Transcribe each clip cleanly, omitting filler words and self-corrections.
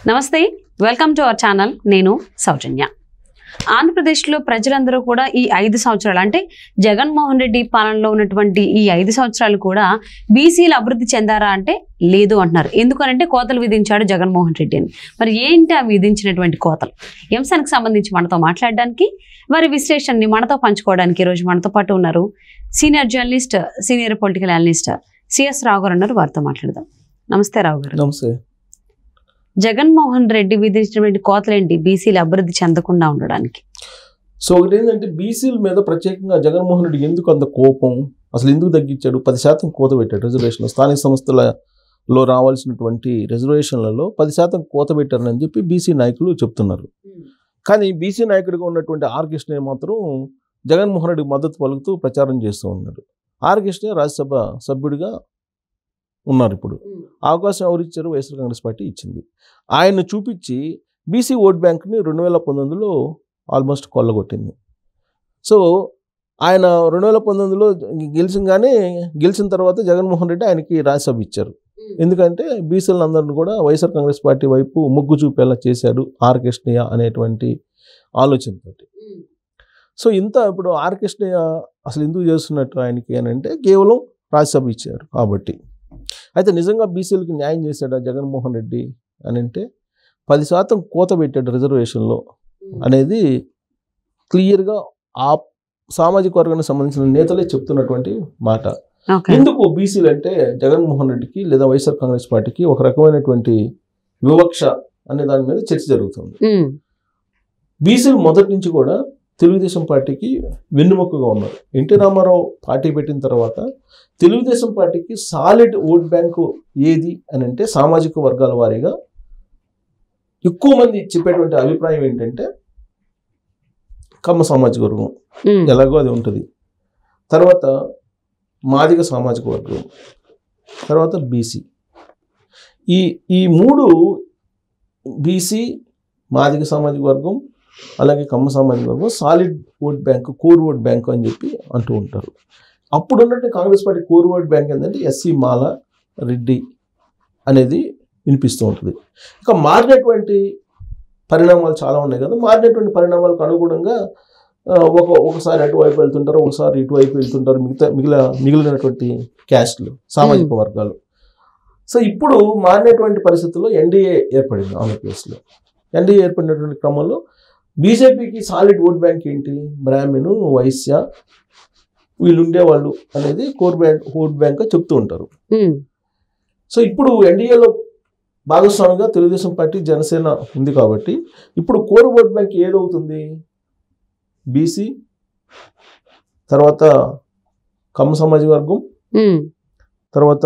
నమస్తే, welcome to our channel. నేను సౌజన్య. ఆంధ్రప్రదేశ్లో ప్రజలందరూ కూడా ఈ 5 సంవత్సరాలు అంటే జగన్మోహన్ రెడ్డి పాలనలో ఉన్నటువంటి ఈ 5 సంవత్సరాలు కూడా బీసీలు అభివృద్ధి చెందారా అంటే లేదు అంటున్నారు. ఎందుకనంటే కోతలు విధించాడు జగన్మోహన్ రెడ్డి అని. మరి ఏంటి ఆ విధించినటువంటి కోతలు? ఈ అంశానికి సంబంధించి మనతో మాట్లాడడానికి, వారి విశ్లేషణని మనతో పంచుకోవడానికి ఈరోజు మనతో పాటు ఉన్నారు senior journalist, senior political analyst CS Rao గారు ఉన్నారు. వారితో మాట్లాడదాం. నమస్తే రావు గారు. నమస్తే. జగన్మోహన్ రెడ్డి విధించినటువంటి కోతలేంటి బీసీలు అభివృద్ధి చెందకుండా ఉండడానికి? సో ఒకటి ఏంటంటే బీసీల మీద ప్రత్యేకంగా జగన్మోహన్ రెడ్డి ఎందుకు అంత కోపం, అసలు ఎందుకు తగ్గించాడు? 10% కోత పెట్టాడు రిజర్వేషన్. స్థానిక సంస్థలలో రావాల్సినటువంటి రిజర్వేషన్లలో 10% కోత పెట్టారని చెప్పి బీసీ నాయకులు చెప్తున్నారు. కానీ బీసీ నాయకుడిగా ఉన్నటువంటి ఆర్ కృష్ణయ్య మాత్రం జగన్మోహన్ రెడ్డికి మద్దతు పలుకుతూ ప్రచారం చేస్తూ ఉన్నాడు. ఆర్ కృష్ణయ్య రాజ్యసభ సభ్యుడిగా ఉన్నారు. ఇప్పుడు అవకాశం ఎవరు ఇచ్చారు? వైఎస్ఆర్ కాంగ్రెస్ పార్టీ ఇచ్చింది. ఆయన చూపించి బీసీ ఓట్ బ్యాంక్ని 2019లో ఆల్మోస్ట్ కొల్లగొట్టింది. సో ఆయన 2019లో గెలిచిన తర్వాత జగన్మోహన్ రెడ్డి ఆయనకి రాజ్యసభ ఇచ్చారు. ఎందుకంటే బీసీలందరినీ కూడా వైఎస్ఆర్ కాంగ్రెస్ పార్టీ వైపు మొగ్గు చూపేలా చేశాడు ఆర్ కృష్ణయ్య అనేటువంటి ఆలోచనతో. సో ఇప్పుడు ఆర్ కృష్ణయ్య అసలు ఎందుకు చేస్తున్నట్టు ఆయనకి అని అంటే కేవలం రాజ్యసభ ఇచ్చారు కాబట్టి. అయితే నిజంగా బీసీలకి న్యాయం చేశాడా జగన్మోహన్ రెడ్డి అని అంటే 10% కోత పెట్టాడు రిజర్వేషన్లో అనేది క్లియర్గా ఆ సామాజిక వర్గానికి సంబంధించిన నేతలే చెప్తున్నటువంటి మాట. ఎందుకు బీసీలు అంటే జగన్మోహన్ రెడ్డికి లేదా వైఎస్ఆర్ కాంగ్రెస్ పార్టీకి ఒక రకమైనటువంటి వివక్ష అనే దాని మీద చర్చ జరుగుతుంది. బీసీలు మొదటి నుంచి కూడా తెలుగుదేశం పార్టీకి వెన్నుముకగా ఉన్నారు. ఎన్టీ రామారావు పార్టీ పెట్టిన తర్వాత తెలుగుదేశం పార్టీకి సాలిడ్ ఓట్ బ్యాంకు ఏది అని అంటే సామాజిక వర్గాల వారీగా ఎక్కువ మంది చెప్పేటువంటి అభిప్రాయం ఏంటంటే కమ్మ సామాజిక వర్గం, ఎలాగో అది ఉంటుంది. తర్వాత మాదిగ సామాజిక వర్గం, తర్వాత బీసీ. ఈ మూడు బీసీ, మాదిగ సామాజిక వర్గం, అలాగే కమ్మ సామాజిక వర్గం solid vote bank, core vote bank అని చెప్పి అంటూ ఉంటారు. అప్పుడు ఉన్నట్టు Congress party core vote bank ఏంటంటే ఎస్సీ, మాల, రెడ్డి అనేది వినిపిస్తూ ఉంటుంది. ఇక మారినటువంటి పరిణామాలు చాలా ఉన్నాయి కదా. మారినటువంటి పరిణామాలకు అనుగుణంగా ఒకసారి అటువైపు వెళ్తుంటారు, ఒకసారి ఇటువైపు వెళ్తుంటారు మిగిలినటువంటి క్యాస్ట్లు, సామాజిక వర్గాలు. సో ఇప్పుడు మారినటువంటి పరిస్థితుల్లో ఎన్డీఏ ఏర్పడింది ఆంధ్రప్రదేశ్లో. ఎన్డీఏ ఏర్పడినటువంటి క్రమంలో బీజేపీకి సాలిడ్ ఓట్ బ్యాంక్ ఏంటి? బ్రాహ్మణు, వైశ్య వీళ్ళు ఉండేవాళ్ళు అనేది కోర్ ఓట్ బ్యాంక్ చెప్తూ ఉంటారు. సో ఇప్పుడు ఎన్డీఏలో భాగస్వామిగా తెలుగుదేశం పార్టీ, జనసేన ఉంది కాబట్టి ఇప్పుడు కోర్ ఓట్ బ్యాంక్ ఏదవుతుంది? బీసీ, తర్వాత కమ్మ సామాజిక వర్గం, తర్వాత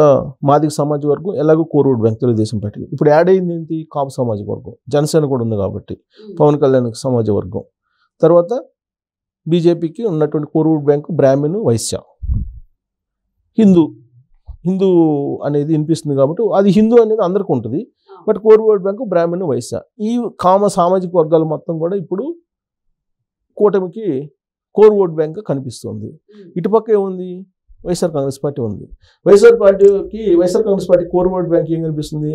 మాదిగ సామాజిక వర్గం, ఎలాగో core vote bank Telugu Desam party. ఇప్పుడు యాడ్ అయింది ఏంటి? కాపు సామాజిక వర్గం, జనసేన కూడా ఉంది కాబట్టి పవన్ కళ్యాణ్ సామాజిక వర్గం. తర్వాత బీజేపీకి ఉన్నటువంటి కోర్ ఓట్ బ్యాంకు బ్రాహ్మణు, వైశ్య. హిందూ అనేది వినిపిస్తుంది కాబట్టి అది హిందూ అనేది అందరికీ ఉంటుంది. బట్ కోర్ ఓట్ బ్యాంకు బ్రాహ్మణు, వైశ్య, ఈ కామ సామాజిక వర్గాలు మొత్తం కూడా ఇప్పుడు కూటమికి కోర్ ఓట్ బ్యాంక్ కనిపిస్తుంది. ఇటుపక్క ఏముంది? వైఎస్ఆర్ కాంగ్రెస్ పార్టీ ఉంది. YSR Congress party core vote bank ఏం కనిపిస్తుంది?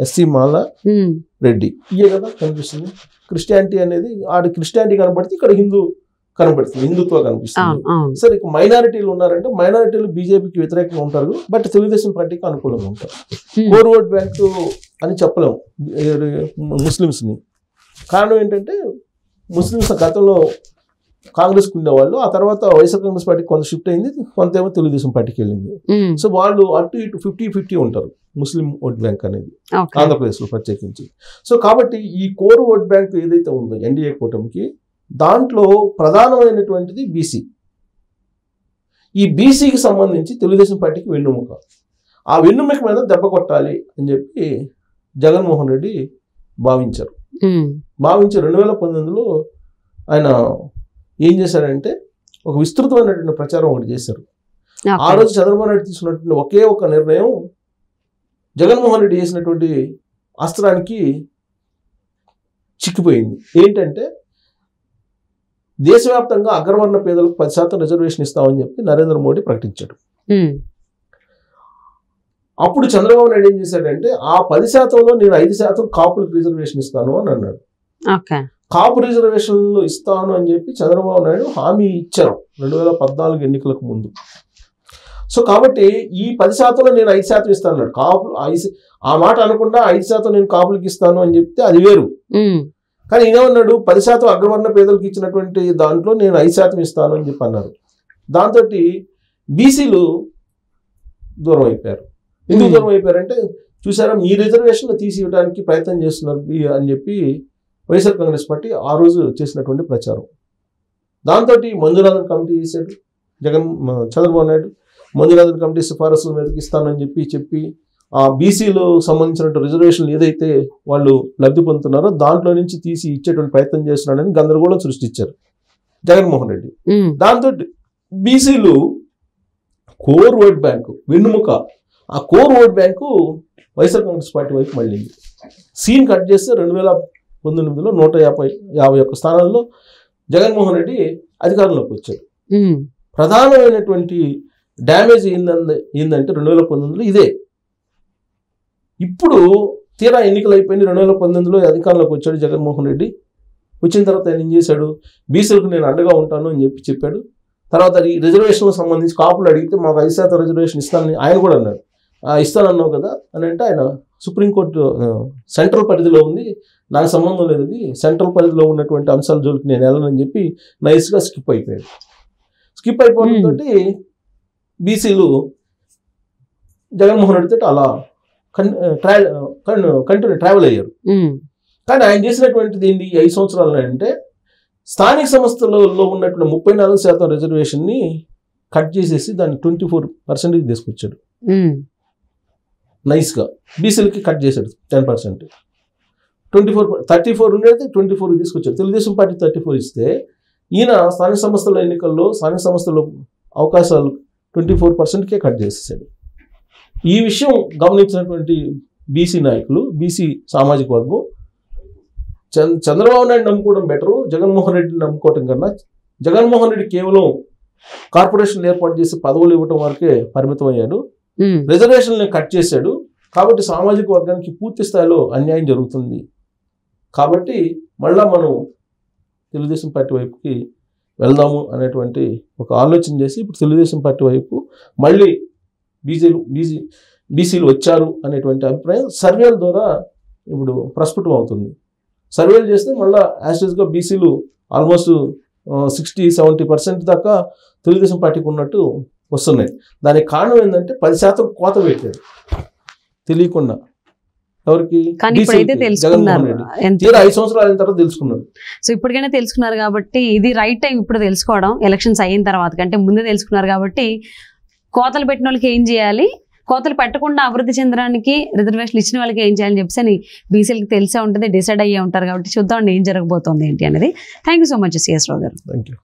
ఎస్సీ, మాల, రెడ్డి, ఇయే కదా కనిపిస్తుంది. క్రిస్టియానిటీ అనేది క్రిస్టియానిటీ కనబడితే ఇక్కడ హిందూ కనబడుతుంది, హిందుత్వ కనిపిస్తుంది. సరే, ఇక మైనారిటీలు ఉన్నారంటే మైనారిటీలు బీజేపీకి వ్యతిరేకంగా ఉంటారు, బట్ తెలుగుదేశం పార్టీకి అనుకూలంగా ఉంటారు. కోర్ ఓట్ బ్యాంక్ అని చెప్పలేము ముస్లిమ్స్ని. కారణం ఏంటంటే ముస్లిమ్స్ గతంలో కాంగ్రెస్కి ఉండేవాళ్ళు, ఆ తర్వాత వైఎస్ఆర్ కాంగ్రెస్ పార్టీ కొంత షిఫ్ట్ అయింది, కొంత ఏమో తెలుగుదేశం పార్టీకి వెళ్ళింది. సో వాళ్ళు అటు ఇటు 50-50 ఉంటారు ముస్లిం ఓట్ బ్యాంక్ అనేది ఆంధ్రప్రదేశ్లో ప్రత్యేకించి. సో కాబట్టి ఈ కోర్ ఓట్ బ్యాంక్ ఏదైతే ఉందో ఎన్డీఏ కూటమికి, దాంట్లో ప్రధానమైనటువంటిది బీసీ. ఈ బీసీకి సంబంధించి తెలుగుదేశం పార్టీకి వెన్నుముక. ఆ వెన్నుముక మీద దెబ్బ కొట్టాలి అని చెప్పి జగన్మోహన్ రెడ్డి భావించి 2019లో ఆయన ఏం చేశారంటే ఒక విస్తృతమైనటువంటి ప్రచారం ఒకటి చేశారు. ఆ రోజు చంద్రబాబు నాయుడు తీసుకున్నటువంటి ఒకే ఒక నిర్ణయం జగన్మోహన్ రెడ్డి చేసినటువంటి అస్త్రానికి చిక్కిపోయింది. ఏంటంటే దేశవ్యాప్తంగా అగ్రవర్ణ పేదలకు 10% రిజర్వేషన్ ఇస్తామని చెప్పి నరేంద్ర మోడీ ప్రకటించాడు. అప్పుడు చంద్రబాబు నాయుడు ఏం చేశాడంటే ఆ 10%లో నేను 5% కాపులకు రిజర్వేషన్ ఇస్తాను అని అన్నాడు. కాపు రిజర్వేషన్లు ఇస్తాను అని చెప్పి చంద్రబాబు నాయుడు హామీ ఇచ్చారు 2014 ఎన్నికలకు ముందు. సో కాబట్టి ఈ 10%లో నేను 5% ఇస్తాను అన్నాడు. కాపు ఆ మాట అనకుండా 5% నేను కాపులకు ఇస్తాను అని చెప్తే అది వేరు. కానీ ఈయనేమన్నాడు 10% అగ్రవర్ణ పేదలకు ఇచ్చినటువంటి దాంట్లో నేను 5% ఇస్తాను అని చెప్పి అన్నారు. దాంతో బీసీలు దూరం అయిపోయారు. ఎందుకు దూరం అయిపోయారంటే చూసారా మీ రిజర్వేషన్లు తీసి ఇవ్వడానికి ప్రయత్నం చేస్తున్నారు అని చెప్పి వైఎస్ఆర్ కాంగ్రెస్ పార్టీ ఆ రోజు చేసినటువంటి ప్రచారం. దాంతో మంజునాథన్ కమిటీ చేశాడు చంద్రబాబు నాయుడు. మంజునాథన్ కమిటీ సిఫారసుల మీదకి ఇస్తానని చెప్పి ఆ బీసీలో సంబంధించిన రిజర్వేషన్లు ఏదైతే వాళ్ళు లబ్ధి పొందుతున్నారో దాంట్లో నుంచి తీసి ఇచ్చేటువంటి ప్రయత్నం చేస్తున్నాడని గందరగోళం సృష్టించారు జగన్మోహన్ రెడ్డి. దాంతో బీసీలు కోర్ ఓట్ బ్యాంకు వెన్నుముక, ఆ core vote bank YSR Congress party వైపు మళ్ళీ సీన్ కట్ చేస్తే 2019లో 151 స్థానాల్లో జగన్మోహన్ రెడ్డి అధికారంలోకి వచ్చాడు. ప్రధానమైనటువంటి డ్యామేజ్ ఏందంటే 2019లో ఇదే. ఇప్పుడు తీరా ఎన్నికలు అయిపోయింది 2019లో అధికారంలోకి వచ్చాడు జగన్మోహన్ రెడ్డి. వచ్చిన తర్వాత ఆయన ఏం చేశాడు, బీసీలకు నేను అండగా ఉంటాను అని చెప్పాడు. తర్వాత ఈ రిజర్వేషన్లకు సంబంధించి కాపులు అడిగితే మాకు 5% రిజర్వేషన్ ఇస్తానని ఆయన కూడా అన్నాడు. ఇస్తానన్నావు కదా అని అంటే ఆయన సుప్రీంకోర్టు సెంట్రల్ పరిధిలో ఉంది, నాకు సంబంధం లేదు, ఇది సెంట్రల్ పరిధిలో ఉన్నటువంటి అంశాల జోలికి నేను వెళ్ళనని చెప్పి నైస్గా స్కిప్ అయిపోయాడు. స్కిప్ అయిపోవడంతో బీసీలు జగన్మోహన్ రెడ్డితో అలా కంటిన్యూ ట్రావెల్ అయ్యారు. కానీ ఆయన చేసినటువంటిది ఏంటి 5 సంవత్సరాలు అంటే స్థానిక సంస్థలలో ఉన్నటువంటి 34% రిజర్వేషన్ని కట్ చేసేసి దాన్ని 24% తీసుకొచ్చాడు. నైస్గా బీసీలకి కట్ చేశాడు 10%. 34 ఉండేది 24 తీసుకొచ్చాడు. తెలుగుదేశం పార్టీ 34 ఇస్తే ఈయన స్థానిక సంస్థల ఎన్నికల్లో స్థానిక సంస్థల అవకాశాలు 24%కే కట్ చేసేసాడు. ఈ విషయం గమనించినటువంటి బీసీ నాయకులు, బీసీ సామాజిక వర్గం చంద్రబాబు నాయుడు నమ్ముకోవడం బెటరు జగన్మోహన్ రెడ్డిని నమ్ముకోవటం కన్నా, జగన్మోహన్ రెడ్డి కేవలం కార్పొరేషన్లు ఏర్పాటు చేసి పదవులు ఇవ్వటం వరకే పరిమితం అయ్యాడు, రిజర్వేషన్లను కట్ చేశాడు. కాబట్టి సామాజిక వర్గానికి పూర్తి స్థాయిలో అన్యాయం జరుగుతుంది. కాబట్టి మళ్ళా మనం తెలుగుదేశం పార్టీ వైపుకి వెళ్దాము అనేటువంటి ఒక ఆలోచన చేసి ఇప్పుడు తెలుగుదేశం పార్టీ వైపు మళ్ళీ బీసీలు వచ్చారు అనేటువంటి అభిప్రాయం సర్వేల ద్వారా ఇప్పుడు ప్రస్ఫుటం అవుతుంది. సర్వేలు చేస్తే మళ్ళీ యాస్టేజ్గా బీసీలు ఆల్మోస్ట్ 60-70% దాకా తెలుగుదేశం పార్టీకి ఉన్నట్టు వస్తున్నాయి. దానికి కారణం ఏంటంటే 10% కోత పెట్టాడు తెలియకుండా. ఎవరికి? జగన్మోహన్ రెడ్డి. 5 సంవత్సరాలు అయిన తర్వాత తెలుసుకున్నారు. సో ఇప్పటికైనా తెలుసుకున్నారు కాబట్టి ఇది రైట్ టైం ఇప్పుడు తెలుసుకోవడం. ఎలక్షన్స్ అయిన తర్వాత కంటే ముందే తెలుసుకున్నారు కాబట్టి కోతలు పెట్టిన వాళ్ళకి ఏం చేయాలి, కోతలు పెట్టకుండా అభివృద్ధి చెందడానికి రిజర్వేషన్లు ఇచ్చిన వాళ్ళకి ఏం చేయాలని చెప్పేసి బీసీలకు తెలిసే ఉంటుంది, డిసైడ్ అయ్యే ఉంటారు. కాబట్టి చూద్దాం ఏం జరగబోతోంది ఏంటి అనేది. Thank you so much CS Rao గారు. Thank you.